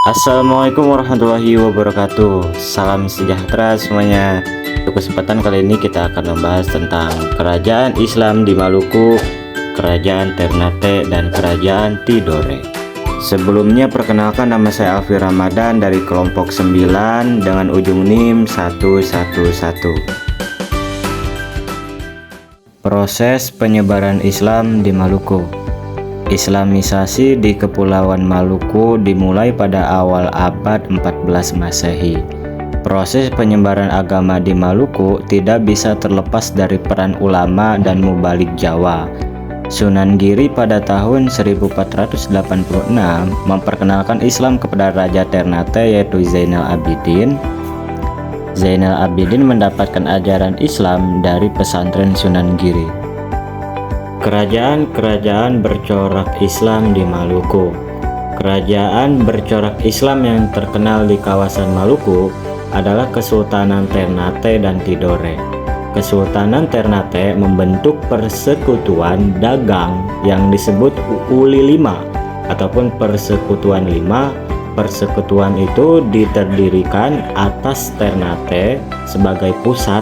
Assalamualaikum warahmatullahi wabarakatuh. Salam sejahtera semuanya. Untuk kesempatan kali ini kita akan membahas tentang kerajaan Islam di Maluku, kerajaan Ternate, dan kerajaan Tidore. Sebelumnya perkenalkan, nama saya Alfi Ramadan dari kelompok 9 dengan ujung NIM 111. Proses penyebaran Islam di Maluku. Islamisasi di Kepulauan Maluku dimulai pada awal abad 14 Masehi. Proses penyebaran agama di Maluku tidak bisa terlepas dari peran ulama dan mubalik Jawa. Sunan Giri pada tahun 1486 memperkenalkan Islam kepada Raja Ternate yaitu Zainal Abidin. Zainal Abidin mendapatkan ajaran Islam dari pesantren Sunan Giri. Kerajaan-kerajaan bercorak Islam di Maluku. Kerajaan bercorak Islam yang terkenal di kawasan Maluku adalah Kesultanan Ternate dan Tidore. Kesultanan Ternate membentuk persekutuan dagang yang disebut Uli Lima ataupun Persekutuan Lima. Persekutuan itu didirikan atas Ternate sebagai pusat,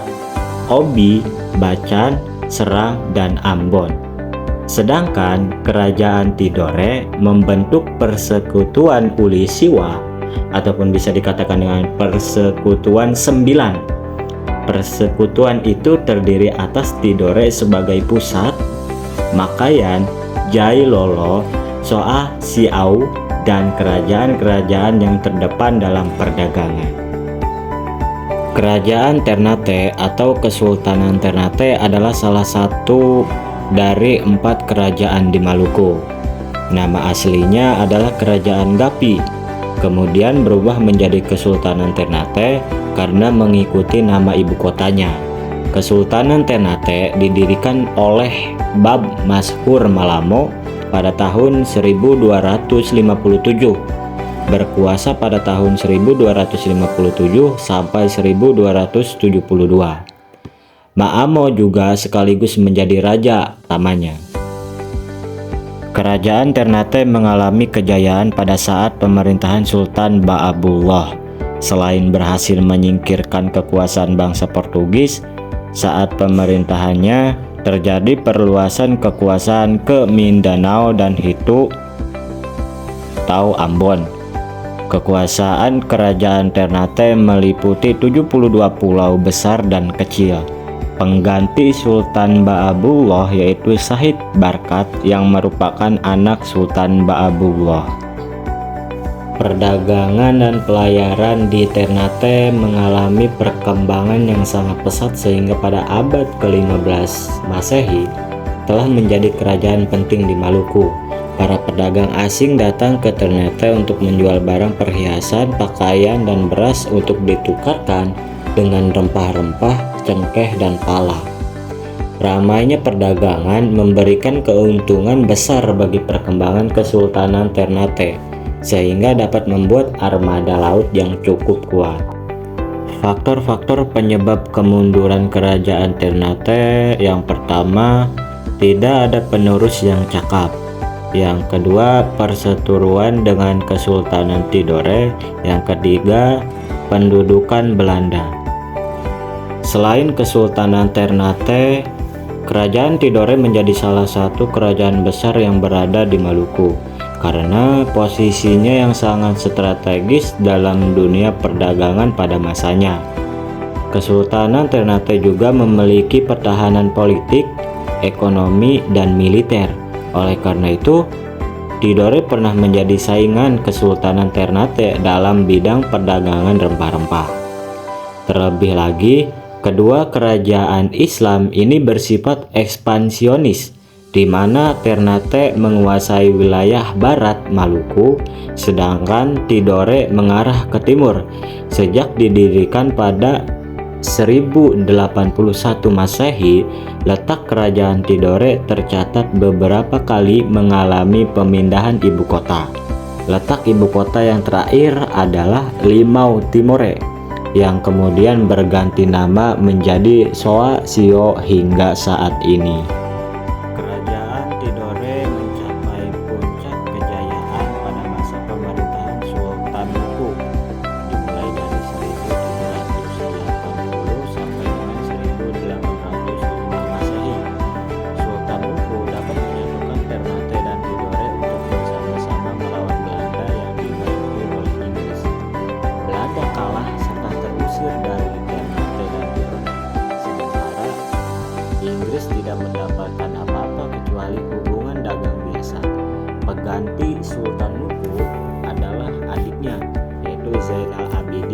Obi, Bacan, Serang, dan Ambon. Sedangkan kerajaan Tidore membentuk Persekutuan Uli Siwa ataupun bisa dikatakan dengan Persekutuan 9. Persekutuan itu terdiri atas Tidore sebagai pusat, Makayan, Jailolo, Soa Siau, dan kerajaan-kerajaan yang terdepan dalam perdagangan. Kerajaan Ternate atau Kesultanan Ternate adalah salah satu dari 4 kerajaan di Maluku. Nama aslinya adalah Kerajaan Gapi, kemudian berubah menjadi Kesultanan Ternate karena mengikuti nama ibu kotanya. Kesultanan Ternate didirikan oleh Bab Mashur Malamo pada tahun 1257, berkuasa pada tahun 1257 sampai 1272. Ma'amo juga sekaligus menjadi raja tamanya. Kerajaan Ternate mengalami kejayaan pada saat pemerintahan Sultan Ba'abullah. Selain berhasil menyingkirkan kekuasaan bangsa Portugis, saat pemerintahannya terjadi perluasan kekuasaan ke Mindanao dan Hitu atau Ambon. Kekuasaan kerajaan Ternate meliputi 72 pulau besar dan kecil. Pengganti Sultan Ba'abullah yaitu Syahid Barkat yang merupakan anak Sultan Ba'abullah. Perdagangan dan pelayaran di Ternate mengalami perkembangan yang sangat pesat sehingga pada abad ke-15 Masehi telah menjadi kerajaan penting di Maluku. Para pedagang asing datang ke Ternate untuk menjual barang perhiasan, pakaian, dan beras untuk ditukarkan dengan rempah-rempah, cengkeh, dan pala. Ramainya perdagangan memberikan keuntungan besar bagi perkembangan Kesultanan Ternate, sehingga dapat membuat armada laut yang cukup kuat. Faktor-faktor penyebab kemunduran kerajaan Ternate: yang pertama, tidak ada penerus yang cakap. Yang kedua, perseteruan dengan Kesultanan Tidore. Yang ketiga, pendudukan Belanda. Selain Kesultanan Ternate, kerajaan Tidore menjadi salah satu kerajaan besar yang berada di Maluku karena posisinya yang sangat strategis dalam dunia perdagangan pada masanya. Kesultanan Ternate juga memiliki pertahanan politik, ekonomi, dan militer. Oleh karena itu, Tidore pernah menjadi saingan Kesultanan Ternate dalam bidang perdagangan rempah-rempah. Terlebih lagi, kedua kerajaan Islam ini bersifat ekspansionis, di mana Ternate menguasai wilayah barat Maluku, sedangkan Tidore mengarah ke timur. Sejak didirikan pada 1081 Masehi, letak kerajaan Tidore tercatat beberapa kali mengalami pemindahan ibu kota. Letak ibu kota yang terakhir adalah Limau Timore, yang kemudian berganti nama menjadi Soa Sio hingga saat ini. Kerajaan Tidore mencapai puncak kejayaan pada masa pemerintahan Sultan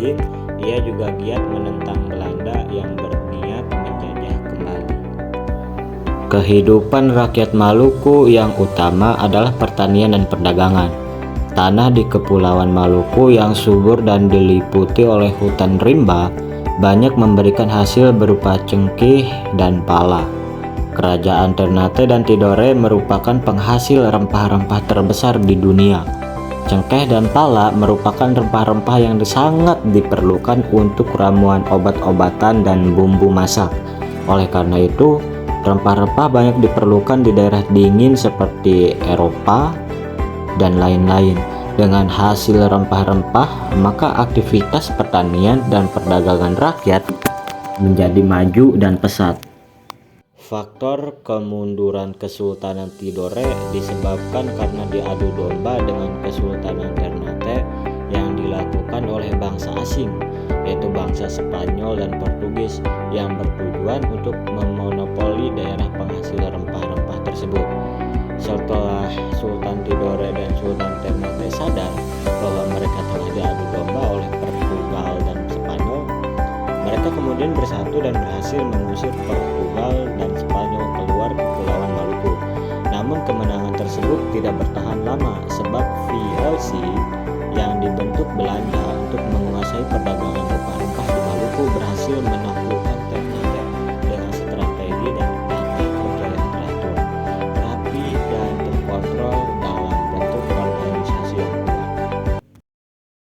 Saladin, ia juga giat menentang Belanda yang berniat menjajah kembali. Kehidupan rakyat Maluku yang utama adalah pertanian dan perdagangan. Tanah di Kepulauan Maluku yang subur dan diliputi oleh hutan rimba banyak memberikan hasil berupa cengkeh dan pala. Kerajaan Ternate dan Tidore merupakan penghasil rempah-rempah terbesar di dunia. Cengkeh dan pala merupakan rempah-rempah yang sangat diperlukan untuk ramuan obat-obatan dan bumbu masak. Oleh karena itu, rempah-rempah banyak diperlukan di daerah dingin seperti Eropa dan lain-lain. Dengan hasil rempah-rempah, maka aktivitas pertanian dan perdagangan rakyat menjadi maju dan pesat. Faktor kemunduran Kesultanan Tidore disebabkan karena diadu domba dengan Kesultanan Ternate yang dilakukan oleh bangsa asing, yaitu bangsa Spanyol dan Portugis, yang bertujuan untuk memonopoli daerah penghasil rempah-rempah tersebut. Setelah Sultan Tidore dan Sultan Ternate sadar bahwa mereka telah diadu domba oleh Portugal dan Spanyol, mereka kemudian bersatu dan berhasil mengusir Portugal dan Spanyol keluar Kepulauan Maluku. Namun kemenangan tersebut tidak bertahan lama sebab VOC yang dibentuk Belanda untuk menguasai perdagangan rempah-rempah di Maluku berhasil